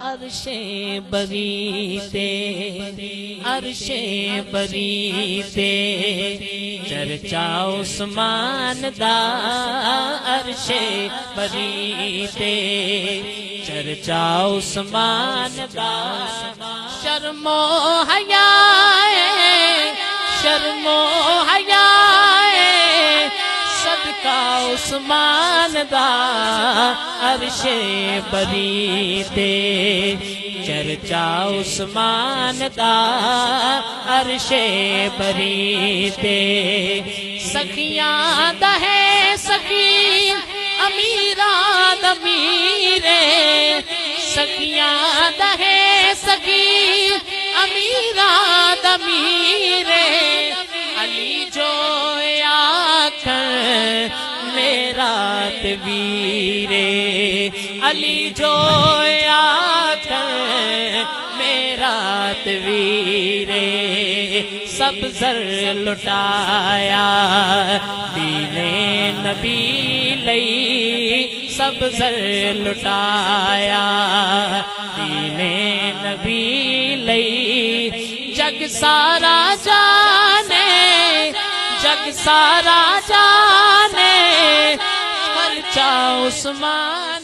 अरशे बरी ते अरशे बरी ते चर्चा उस्मान दा अरशे बरी ते चर्चा उस्मान दा शर्मो हयाए शर्मो हयाए सदका उस्मान दा अरशे बरी ते चर्चा उस्मान दा अरशे बरी ते सखियां दा है सखी अमीरा दमीरे सखियां दा है सखी अमीरा दमीरे अली जो आखर मेरा वीरे अली जो आखर मेरा वीरे सब जर लुटाया दीने नबी लई सब जर लुटाया दीने नबी लई जग सारा जाने जग सारा जाने खर्चा उस्मान